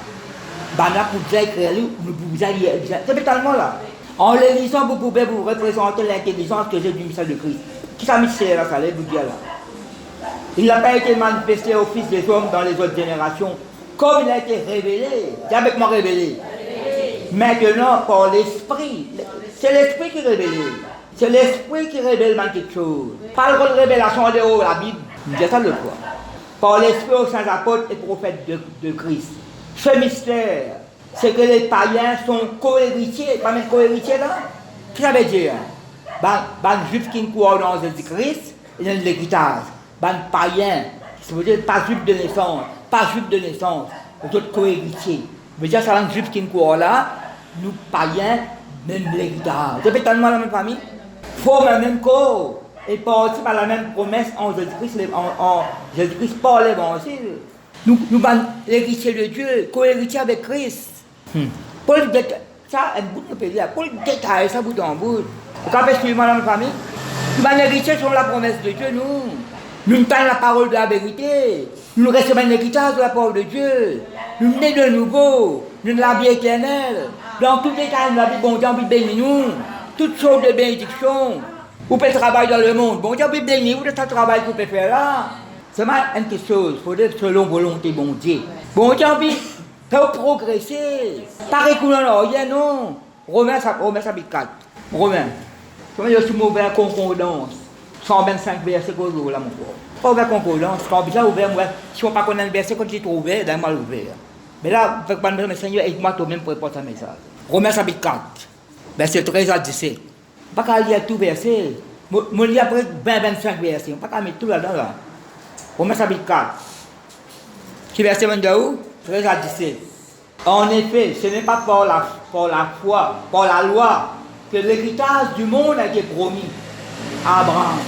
Ben là, pour dire écrire, vous allez dire, c'est tellement là. En les lisant, vous pouvez vous représenter l'intelligence que j'ai du message de Christ. Qui ça mystère là, ça allait vous dire là. Il n'a pas été manifesté au Fils des hommes dans les autres générations, comme il a été révélé. C'est avec moi révélé. Maintenant, par l'Esprit. C'est l'Esprit qui est révélé. C'est l'Esprit qui révèle quelque chose. Pas le révélation de haut, la Bible. C'est ça le quoi. Par l'Esprit aux saints apôtres et prophètes de Christ. Ce mystère, c'est que les païens sont co-héritiers. Pas même co-héritiers là. Qu'est-ce que ça veut dire? Les juifs qui croient dans Jésus-Christ, ils ont l'héritage. Les païens, ça veut dire pas juifs de naissance. Pas juifs de naissance. Les autres co-héritiers. Ça veut dire que les juifs qui croient là, nous païens, même l'héritage. C'est tellement la même famille. Forme le même corps et participe à la même promesse en Jésus-Christ, Jésus-Christ par l'évangile. Nous sommes l'héritier de Dieu, co-héritier avec Christ. Pour le détail, ça, un bout de pays, pour le détail, ça bout en bout. Quand on fait dans la famille, nous sommes l'héritier sur la promesse de Dieu, nous. Nous tenons la parole de la vérité. Nous recevons l'héritage de la parole de Dieu. Nous sommes nés de nouveau. Nous sommes la vie éternelle. Dans tous les cas, nous avons bon Dieu, nous bénit nous. Toutes sortes de bénédictions. Vous pouvez travailler dans le monde. Bon Dieu, vous bénir, vous avez un travail que vous pouvez faire là. C'est mal une chose, il faut dire selon volonté, bon Dieu. Bon Dieu, vous pouvez progresser. Pas écouler en rien, non. Romains chapitre 4. Romains. Comment il y a une mauvaise concordance. 125 versets que vous là, mon frère. Pas ouvert concordance. Quand vous avez ouvert, si on ne connaît pas le verset, quand il est ouvert, il est mal ouvert. Mais là, vous faites le Seigneur, aide-moi toi-même pour répondre à ce message. Romains chapitre 4. Verset 13 à 17. Pas qu'à lire tout verset. Je lis après 20-25 versets. Pas qu'à mettre tout là-dedans. Là. Romains chapitre 4. Qui verset 22, 13 à 17. En effet, ce n'est pas par la foi, par la loi, que l'héritage du monde a été promis à Abraham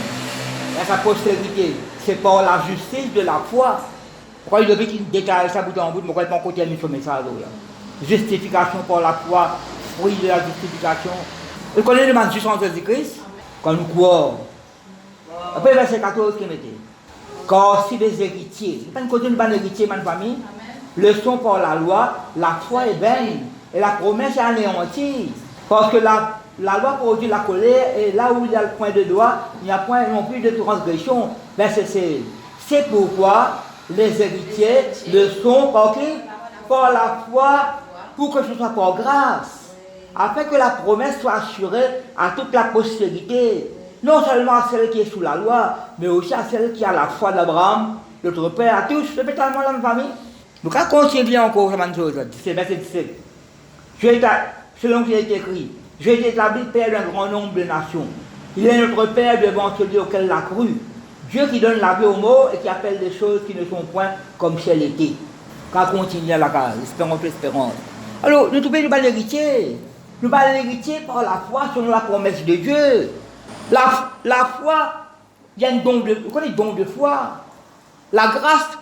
et à sa postérité. C'est par la justice de la foi. Pourquoi il devait qu'il détaille ça bout en bout, pourquoi il ne peut pas continuer ce message là. Justification par la foi. Fruit de la justification. Vous connaissez le mandat en Jésus-Christ? Quand nous croyons. Après, verset 14 qui mettait. Car si les héritiers, il n'y a pas une côté de bon héritier, ma famille, le sont par la loi, la foi est vaine et la promesse est anéantie. Parce que la loi produit la colère et là où il y a le point de doigt, il n'y a point non plus de transgression. Verset 16. C'est pourquoi les héritiers le sont par qui? Par la foi, pour que ce soit par grâce. Afin que la promesse soit assurée à toute la postérité, non seulement à celle qui est sous la loi, mais aussi à celle qui a la foi d'Abraham, notre Père, à tous, c'est totalement la même famille. Donc, à continuer encore cette même chose, c'est verset 17. Selon ce qui a été écrit, j'ai été établi Père d'un grand nombre de nations. Il est notre Père devant celui auquel il a cru. Dieu qui donne la vie aux morts et qui appelle des choses qui ne sont point comme si elles étaient. Quand on continue à la case, espérance. Alors, nous trouvons pas l'héritier. Nous sommes l'héritier par la foi selon la promesse de Dieu. La foi, il y a un don de, vous connaissez le don de foi. La grâce,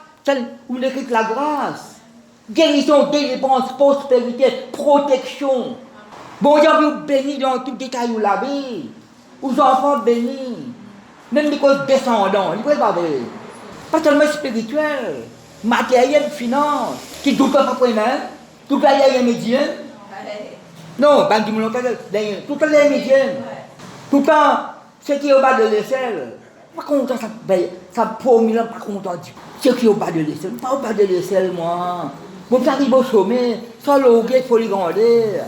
où il écrit la grâce. Guérison, délivrance, prospérité, protection. Bon Dieu vous bénit dans tout détail où la vie. Aux enfants bénis. Même les causes descendants, il ne pas vrai. Pas seulement spirituel, matériel, finance, qui tout le temps pas même, tout le temps il y a un médium. Non, tout le temps les médiums. Tout le temps, ce qui est au bas de l'aisselle. Pas content, ça pour mille ans, pas content. Ce qui est au bas de l'aisselle, pas au bas de l'aisselle, moi. Bon, ça arrive au sommet, sans loguer, il faut les grandir.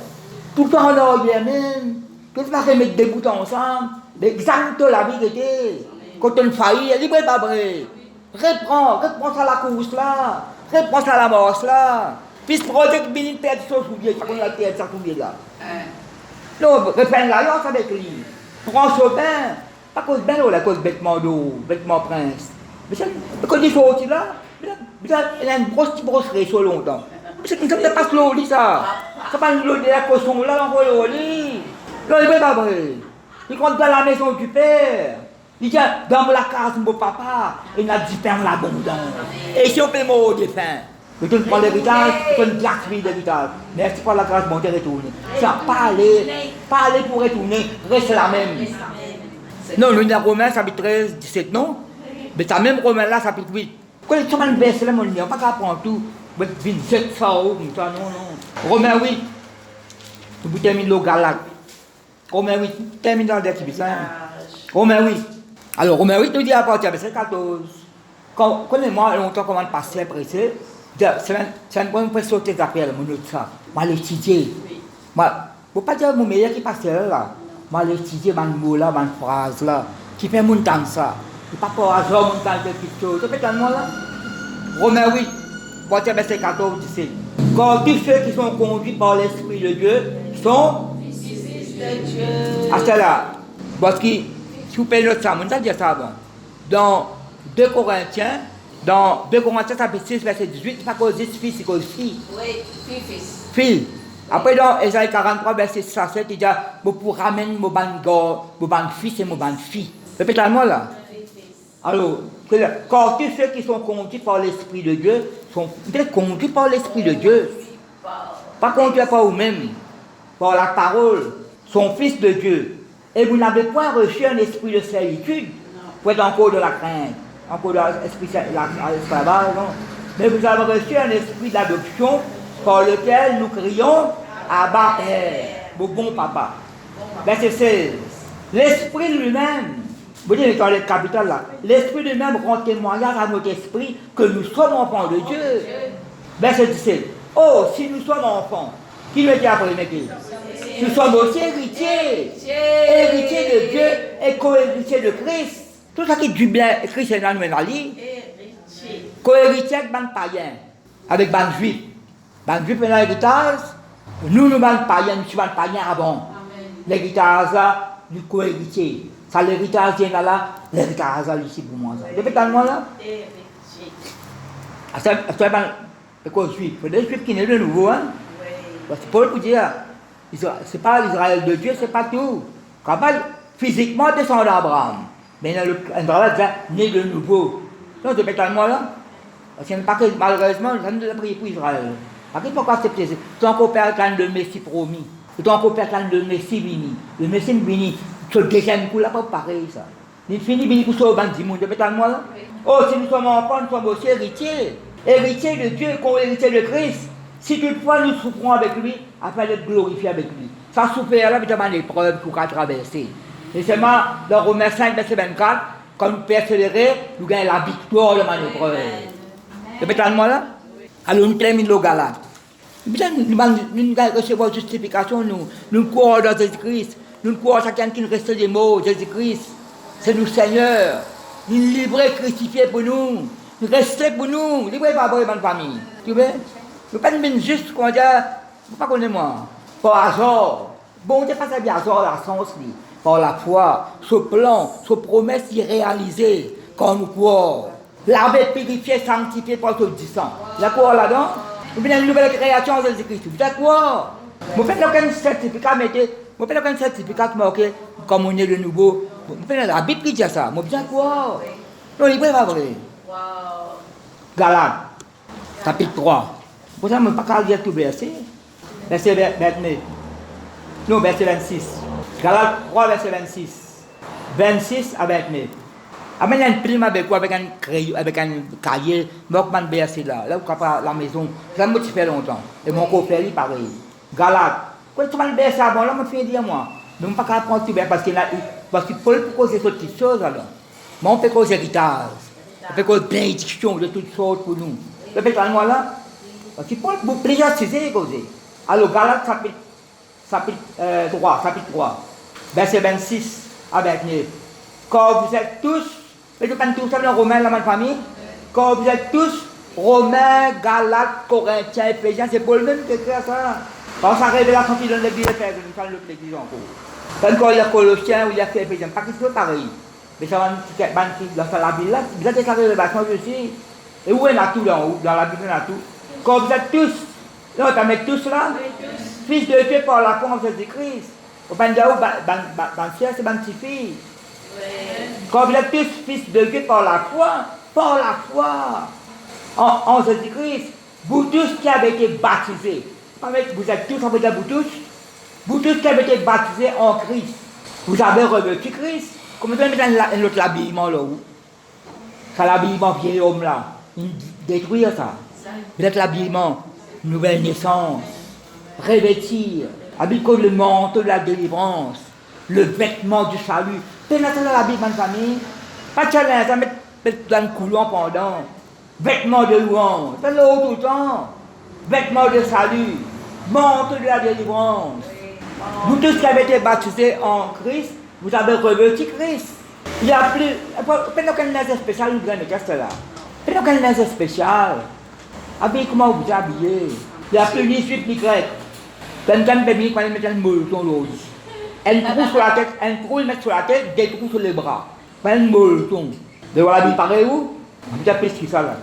Tout le temps en arrière même. Qu'est-ce que ça mettre des boutons ensemble? Exactement la vérité. Quand on faillit, il est pas vrai. Reprends ça à la course là. Reprends ça à la marche là. Puis ce projet qui bénit perd son soulier, ça qu'on a ça soulier là. Non, reprends l'alliance avec lui. Prends ce bain. Pas cause belle, la cause bêtement d'eau, bêtement prince. Mais ça, quand il sont aussi là, il a une grosse brosserie sur longtemps. Mais ça ne passe l'eau, ça. Ça passe l'eau de la cochon, là, on voit l'eau, là, il va pas vrai. Il compte dans la maison du père. Il dit, dans la case de mon papa, il a du pain l'abondance. Et si on peut mourir de faim, je te prends l'héritage, je te gratuit l'héritage. Merci pour la grâce, bon, tu retournes. Ça, pas aller pour retourner, reste la même. Non, le Romain, chapitre 13, 17, non? Mais ça même Romain là, chapitre 8. Quand tu vas baisser là, mon Dieu, on ne peut pas apprendre tout. 27, ça, comme ça, non, non. Romain 8. Tu termines le Galate. Romain 8, termine dans le verset 5. Romain 8. Alors, Romain 8 nous dit à partir du verset 14. Connais-moi longtemps comment passer pressé. C'est une bonne pression que tu appelles, mon autre ça. Je vais l'étudier. Je ne peux pas dire mon meilleur qui passe là. Je vais l'étudier, mon mot là, mon phrase là. Qui fait mon temps ça. Il n'y a pas pour hasard mon temps de quelque chose. Tu fais tellement là. Romain 8, partir du verset 14, 17. Car tous ceux qui sont conduits par l'Esprit de Dieu sont fils de Dieu. Ah, c'est là. Parce que, si vous payez notre ça, on va dire ça avant. Dans 2 Corinthiens, chapitre 6, verset 18, c'est pas cause de fils, c'est cause fille. Oui, fils. Fille. Après, dans Ésaïe 43, verset 7, il dit, je pour ramener mon ban fils et mon ban fille. Répétez-moi là. Alors, quand tous ceux qui sont conduits par l'Esprit de Dieu sont conduits par l'Esprit de Dieu. Pas conduits par vous-même, par la parole, sont fils de Dieu. Et vous n'avez point reçu un esprit de servitude pour être encore de la crainte, encore de l'esprit de l'esclavage, non. Mais vous avez reçu un esprit d'adoption par lequel nous crions Abba Père, mon bon papa. Verset 16. L'esprit lui-même, vous dites dans le capital là, l'esprit lui-même rend témoignage à notre esprit que nous sommes enfants de Dieu. Verset 17. Oh, si nous sommes enfants, qui nous dit après le mec? Nous sommes aussi héritiers de Dieu et co-héritiers de Christ. Tout ça qui est du bien, Christ est dans le ali. Co-héritiers avec les païens, avec les juifs. Les juifs ont l'héritage, nous les païens, nous sommes païens avant. L'héritage là, du co-héritier. Ça l'héritage vient là, l'héritage là ici pour moi. Depuis tant de mois là? C'est quoi les juifs? Les juifs qui naissent de nouveau, hein? Parce que Paul vous dire, c'est pas l'Israël de Dieu, c'est pas tout. Quand même, physiquement, descend d'Abraham. Mais Israël est né de nouveau. Donc, depuis tant de mois là, parce que malheureusement, nous avons prié pour Israël. Parce qu'il faut pas accepter ça. Tu as encore perdu le Messie promis. Tu as encore perdu le Messie vini. Le Messie vini. Ce deuxième coup là, pas pareil ça. Il finit vini pour sauver le monde. Depuis tant de mois là. Oh, si nous sommes enfants, nous sommes aussi héritiers. Héritiers de Dieu, co-héritiers de Christ. Si toutefois nous souffrons avec lui, afin d'être glorifiés avec lui. Ça souffrir là, évidemment, l'épreuve pour qu'à traverser. Et seulement, dans Romains 5, verset 24, quand nous persévérons, nous gagnons la victoire de l'épreuve. Depuis tant de mois là. Alors nous terminons le Galate. Nous recevons la justification, nous croyons dans Jésus-Christ. Nous croyons à chacun qui nous reste des mots, Jésus-Christ. C'est nous Seigneur. Nous livré, crucifié pour nous. Nous restez pour nous. Livré par votre famille. Tu vois? Nous ne pouvons pas juste qu'on dit, vous ne pas connaître moi. Par hasard. Bon, Dieu pas ça bien hasard la sens. Par la foi, ce plan, ce promesse irréalisée, quand nous croyons. L'arbre est purifié, sanctifié par ce du sang. La quoi là-dedans? Vous avez une nouvelle création de Jésus-Christ. Vous faites quoi? Vous faites aucun certificat, vous faites aucun certificat marqué comme on est de nouveau. Vous faites la Bible qui dit ça. Vous faites quoi? Non, il n'est pas vrai. Galates, chapitre 3. Pour ça, je ne peux pas dire tout verset. Verset 29. Non, verset 26. Galates 3, verset 26. 26 à 29. Amen, il y a une prime avec quoi? Avec un crayon, avec un cahier, Morkman BSC là, là où la maison, ça me fait longtemps. Et mon copain, il pareil. Galate, quand tu vas le BSC avant, là, je me fais dire moi. Mais je ne peux pas apprendre tout bien parce que Paul peut causer toutes ces choses alors. Mais on peut causer héritage, on peut causer bénédiction de toutes sortes pour nous. Le fait à moi là, parce que Paul, déjà, c'est causé. Alors, Galate, chapitre 3, verset 26 à 29. Quand vous êtes tous, mais je parle tout ça dans Romains, la même famille, quand vous êtes tous Romains, Galates, Corinthiens, Éphésiens, c'est Paul même qui écrit ça. Par sa révélation qui donne l'église de Père, nous allons l'autre l'église encore. Quand il y a Colossiens ou il y a Éphésiens, pas qu'ils soient pareils. Mais ça va dans la Bible là, vous êtes la révélation aussi. Et où est là tout dans la Bible, là tout. Quand vous êtes tous, non, tu mets tous là, fils de Dieu par la foi en Jésus-Christ. Au Bandaou, Bansia, c'est ban petite fille. Quand vous êtes tous fils de Dieu par la foi en Jésus-Christ, vous tous qui avez été baptisés, vous êtes tous, en fait, vous tous qui avez été baptisés en Christ, vous avez revêtu Christ. Comment vous mettez l'autre habillement là-haut? C'est l'habillement vieil homme là. Détruire ça. Vous êtes l'habillement, nouvelle naissance, revêtir, habiller le manteau de la délivrance, le vêtement du salut. C'est dans l'habillement de famille. Pas de challenge, ça met dans le couloir pendant. Vêtements de louange, c'est là tout le temps. Vêtements de salut, manteau de la délivrance. Vous tous qui avez été baptisés en Christ, vous avez revêtu Christ. Il n'y a plus. Il n'y a aucun naze spécial, vous prenez ce là. Il n'y a aucun naze spécial. Habillez comment vous habillez. Il n'y a plus ni suite ni grec. Quelqu'un peut venir quand il met un molleton l'autre. Un trou sur la tête, un trou il met sur la tête, des trous sur les bras. Un molleton. De voilà, il paraît où? Vous avez plus ça là.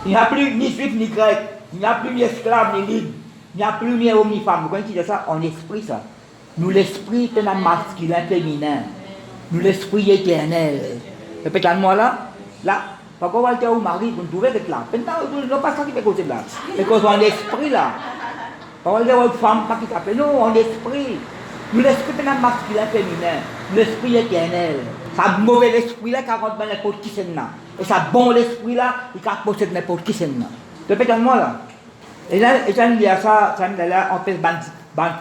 Il n'y a plus ni juif ni grec. Il n'y a plus ni esclave ni libre. Il n'y a plus ni homme ni femme. Vous connaissez ça en esprit ça. Nous l'esprit c'est un masculin féminin. Nous l'esprit éternel. Répétez-moi là, quand on va dire au mari, vous devez être là. Maintenant, non pas ça qui fait causer là. Mais quand on est esprit là. Quand on va dire aux femmes, pas qui s'appelle. Non, on est esprit. Nous l'esprit c'est un masculin féminin. L'esprit éternel. Ça mauvais esprit là qui rentre dans n'importe qui c'est là. Et ça bon l'esprit là, il qui possède n'importe qui c'est là. Répétez-moi là. Et là, il y a ça, on fait une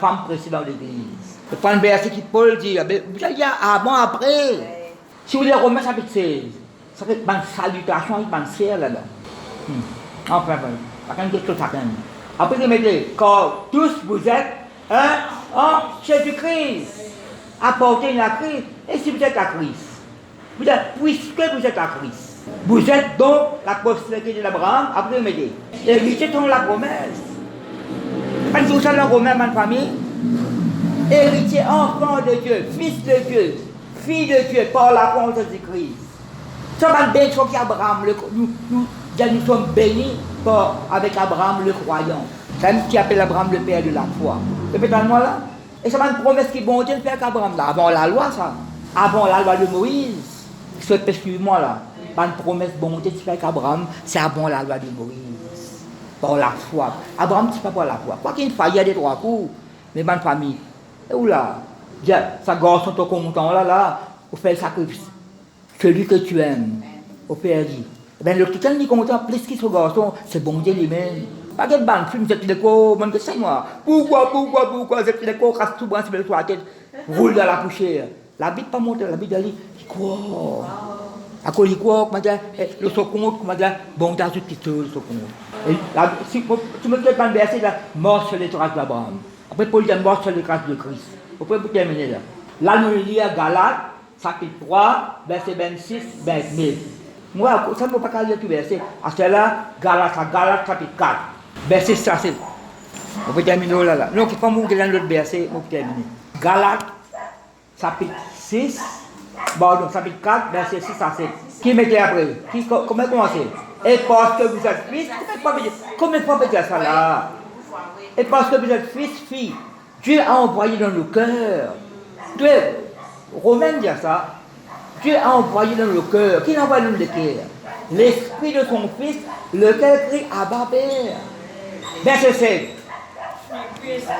femme précédente dans l'église. Le point de verset qui Paul dit, il y a avant, après. Si vous voulez Romains chapitre 16, ça fait une salutation avec une ciel là-dedans. Enfin, pas qu'une question chacun. Après, il met quand tous vous êtes en Jésus-Christ, apportez la Christ. Et si vous êtes à Christ, puisque vous êtes à Christ, vous êtes donc la postérité d'Abraham, après il met héritier de la promesse. Quand vous êtes dans Romains, ma famille, héritier, enfant de Dieu, fils de Dieu, fille de Dieu, par la foi en Jésus-Christ. Ça va bien sûr qu'Abraham, nous sommes bénis avec Abraham le croyant. C'est lui qui appelle Abraham le père de la foi. Répétez-moi là. Et ça va une promesse qui est bon Dieu de faire qu'Abraham là. Avant la loi, ça. Avant la loi de Moïse. Suivez-moi là. Une promesse bon Dieu de faire qu'Abraham, c'est avant la loi de Moïse. Par la foi. Abraham, c'est pas par la foi. Quoi qu'il faille, il y a des trois coups. Mais bonne famille. Et où là? Ça garçon ton content là, on fait le sacrifice. Celui que tu aimes, au Père dit. Ben le quelqu'un qui content, plus qu'il soit garçon, c'est bon Dieu lui-même. Pas que ban film, c'est le corps, man que ça moi. Pourquoi, c'est le corps, casse tout, c'est sur la tête, roule dans la poussière. La bite pas monter, la bite d'aller, il croit. À quoi il croit, comment dire, le secours, comment dire, bon, t'as tout petit peu, le secours. Si tu me fais pas un verset là, mort sur les traces d'Abraham. Après, Paul dit mort sur les traces de Christ. Après, vous terminer là. Là, nous lisons Galates, chapitre 3, verset 26, 29. Moi, ça ne peut pas lire tout verset. À cela, Galates, chapitre 4, verset 7. On peut terminer là. Non, il faut que dans l'autre verset, on peut terminer. Galates, chapitre 6, pardon, chapitre 4, verset 6 à 7. Qui mettait après? Comment commencer? Et parce que vous êtes fils, comment on peut dire ça là? Et parce que vous êtes fils, fille, Dieu a envoyé dans nos cœurs. Dieu, Romains dit ça. Dieu a envoyé dans le cœur. Qui l'a envoyé dans le cœur? L'esprit de son fils, lequel crie Abba Père. Verset 7.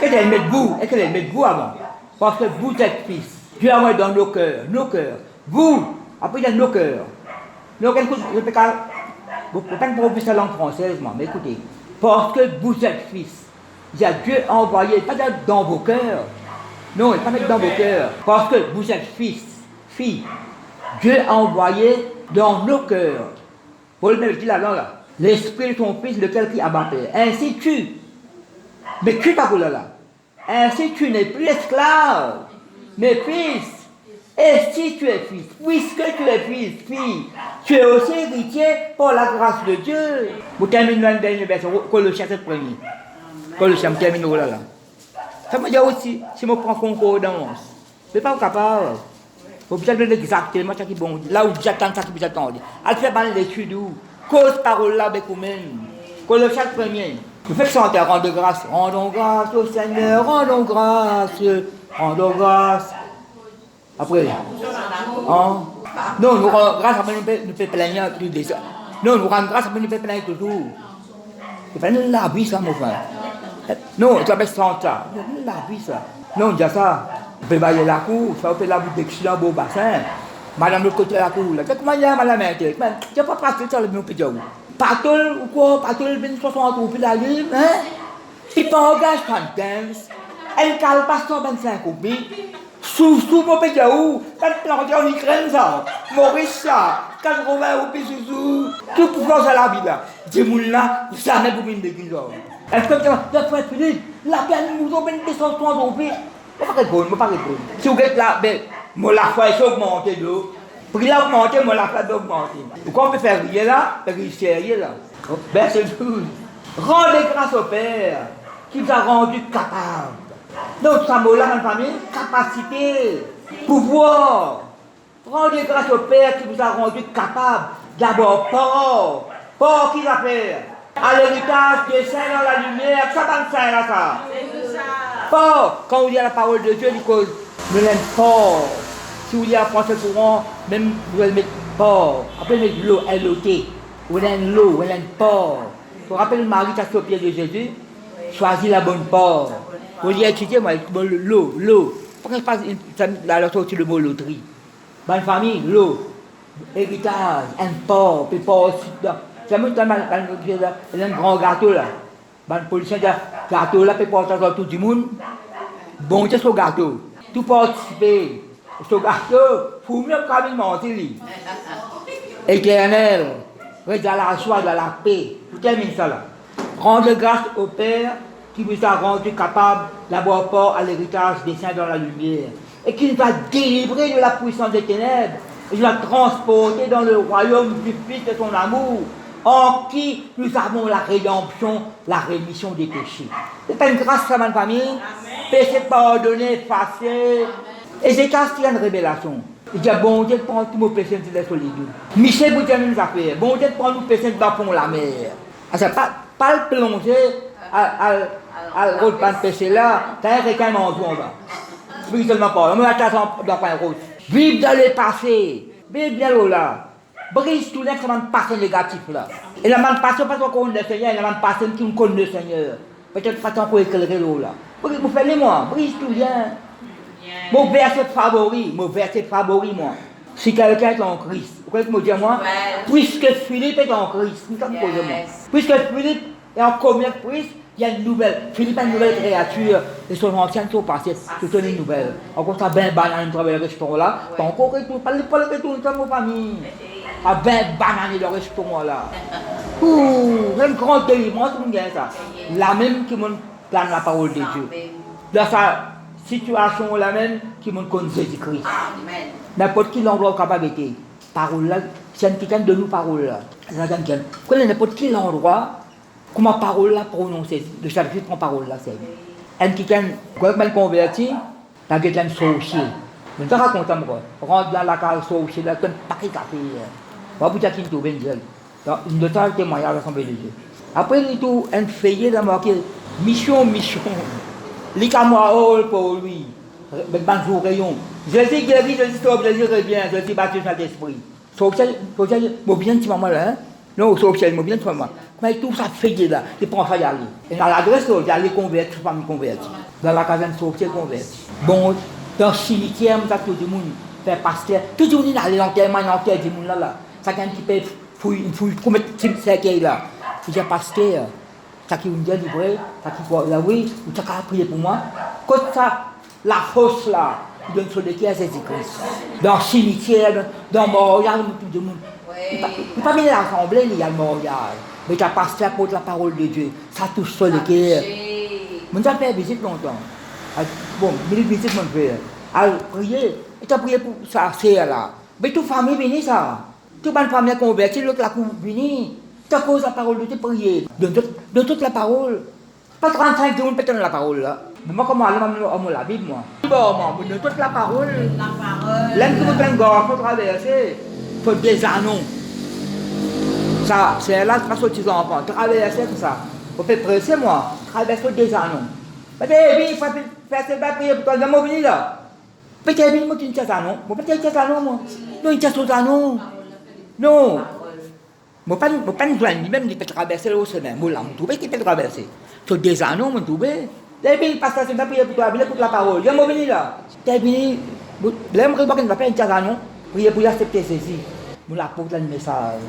Qu'elle met vous? Et qu'elle met vous avant? Parce que vous êtes fils. Dieu a envoyé dans nos cœurs. Nos cœurs. Vous, après il y a nos cœurs. Donc écoute, je ne peux pas prononcer la langue française, mais écoutez. Parce que vous êtes fils. Il y a Dieu a envoyé, pas dans vos cœurs. Non, il pas mettre dans vos cœurs. Parce que vous êtes fils, fille. Dieu a envoyé dans nos cœurs. Paul me dit là, l'esprit de ton fils, lequel qui Abba Père. Ainsi tu. Mais tu pas là. Ainsi tu n'es plus esclave, mais fils. Et si tu es fils, puisque tu es fils, fille, tu es aussi héritier par la grâce de Dieu. Vous terminez le dernier verset, Colossiens 7 premier. Colossiens termine là. Ça veut dire aussi, si je prends concordance, je ne suis pas capable. Faut bien dire exactement ce qui est bon. Là où j'attends, ça qui j'attends. Elle fait mal l'étude où, cause parole là avec vous-même. Qu'on le chaque premier. Vous faites chanter, rendons grâce au Seigneur, rendons grâce. Après, hein? Non, nous rendons grâce, après nous peut plaigner plus de ça. Non, nous rendons grâce, après nous peut plaigner toujours. C'est pas la vie ça, mon frère. Non, tu appelles ça. La vie ça. Non, dis ça. On peut bailler la cour, ça fait la bouche d'excellent beau bassin. Madame de l'autre côté de la cour, là. Comment il y a madame tu n'as pas passé sur le même pédieu. Patol ou quoi, patol 60 ou puis la livre, hein? Il pas engage quand elle cale pas 125 ou puis. Sous mon pédieu, quand tu en Ukraine ça, Maurice ça, 80 ou puis sous. Tout pour faire la vie là. Dis moi là, ça n'est pas une déguise. Est-ce que tu as fait Philippe, la peine nous ont bien 260 ou puis. Je ne peux pas répondre. Si vous êtes là, mon la foi est augmentée. Pour a augmenté, mon la foi est augmentée. Pourquoi on peut faire rien là, réussir là? Ben c'est tout. Rendez grâce au Père qui vous a rendu capable. Donc, ça mot là, ma famille, capacité, pouvoir. Rendez grâce au Père qui vous a rendu capable. D'abord, port qui l'a fait. À l'héritage des saints dans la lumière, ça va le saint là, ça. Fort, quand vous lisez la parole de Dieu, il cause, vous l'êtes fort. Si vous lisez en français courant, même vous allez mettre fort. Après, mettre l'eau, L-O-T. Vous l'êtes l'eau, vous l'êtes fort. Vous vous rappelez Marie qui a au pied de Jésus? Choisis la bonne porte. Vous lisez, étudiez, moi, l'eau. Pourquoi je passe la sortie le mot loterie? Bonne famille, l'eau. Héritage, un port, puis port aussi. C'est même un grand gâteau là. Ben, le policier dit, gâteau là, peut porter dans tout le monde. Bon, c'est ce gâteau. Tout participer. Ce gâteau, il faut mieux quand même mentir. Éternel, regarde la joie, de la paix. Vous terminez ça là. Rendez grâce au Père qui vous a rendu capable d'avoir part à l'héritage des saints dans la lumière. Et qui nous a délivrés de la puissance des ténèbres. Et nous a transportés dans le royaume du Fils de son amour. En qui nous avons la rédemption, la rémission des péchés. C'est une grâce à ma famille. Péché pardonné, effacé. Et c'est quand il y a une révélation. Il dit, bon Dieu, prends tous nos péchés de la solitude. Michel Boutin nous a fait. Bon Dieu, prends nos péchés de bas la mer. C'est pas le plonger à l'autre pas de péché là. T'as un requin en bas. Spirituellement pas. On me attend dans le point rouge. Vive dans le passé. Vive bien là. Brise tout l'ex man passé négatif là. Et la man passé pas qu'on connaît le Seigneur, la man passé qui ne connaît le Seigneur. Peut-être pas tant pour éclairer l'eau là. Vous faites les moi, brise tout bien. Mon verset favori, moi. Si quelqu'un est en Christ, vous connaissez me dire moi? Puisque Philippe est en Christ, puisque Philippe est en communion avec Christ, il y a une nouvelle. Philippe est une nouvelle créature. Et son ancien sont passés, c'est une nouvelle. Encore ça, ben banane travaille le restaurant là. Pas encore retour, pas le retour de ma famille. À 20 bananes dans le restaurant là. Ouh, une grande délivrance, tout le monde ça. La même qui me plane la parole de Dieu. Dans sa situation la même qui me connaît Jésus-Christ. N'importe qui l'endroit capable d'être. Parole là, c'est un petit de nous parole là. Connais n'importe qui l'endroit, comment parole là prononcée. De chaque jour, prend parole là, c'est. Un petit quand mal converti, t'as quelqu'un sorcier. Je te raconte moi. Rentre dans la case sorcier là, comme paquet café. Va vous dire qu'il tout bien seul. Une de temps témoignage à l'Assemblée de Dieu. Après il tout un feuillet dans marqué mission. Les camarades pour lui. Avec un jour rayon. Jésus guérit, Jésus sauve, Jésus revient, Jésus baptise dans l'esprit. Sorcier, moi bien petit maman là, hein? Non, sorcier, moi bien petit maman. Mais tout ça feuillet là, il prend ça y aller. Et dans l'adresse, il y a les convertis, famille convertie. Dans la caserne sorcier converti. Bon, dans le cimetière, tout le monde fait pasteur. Tout le monde allait dans l'enterrement du monde là. Ça qui un petit peu fouille, pour mettre ce cercueil là. Il dit pasteur, ça qui me dit vrai, ça qui voit là, oui, ou ça qui a prié pour moi. Quand ça, la fosse là, il donne sur le cœur à Jésus-Christ. Dans le cimetière, dans le mariage, tout le monde. Il n'est pas bien l'assemblée, il y a le mariage. Mais tu as pasteur pour la parole de Dieu. Ça touche sur le cœur. Je n'ai fait visite longtemps. Bon, je visite mon frère. Alors, prier. Et tu as prié pour sa sœur là. Mais toute famille vient ça. Toute bonne famille convertie, l'autre la coupe vient. Tu as la parole de Dieu, prier. Donne toute la parole. Pas 35 secondes, peut-être la parole là. Moi, comment aller à la Bible, moi? Bon, moi, de toute la parole. La parole. L'un qui vous donne gorge, faut traverser. Il faut des anneaux. Ça, c'est là que je suis enfant. Traverser tout ça. Faut faire presser, moi. Traverser des anneaux. Peut-être, il faut faire cette prière pour toi. Je vais venir là. Peut-être, il faut une chasse anneau. Peut-être une chasse anneau, moi. Non, une chasse anneau. Non. Moi, pas une grande, même qui peut traverser l'océan. Moi, là, je trouve qu'il peut traverser. Sur des anneaux, je trouve. Depuis il passe la prière pour toi, il écoute la parole. Je vais venir là. Depuis, l'homme qui va faire une chasse anneau, prier pour accepter ceci. Moi, la porte le message.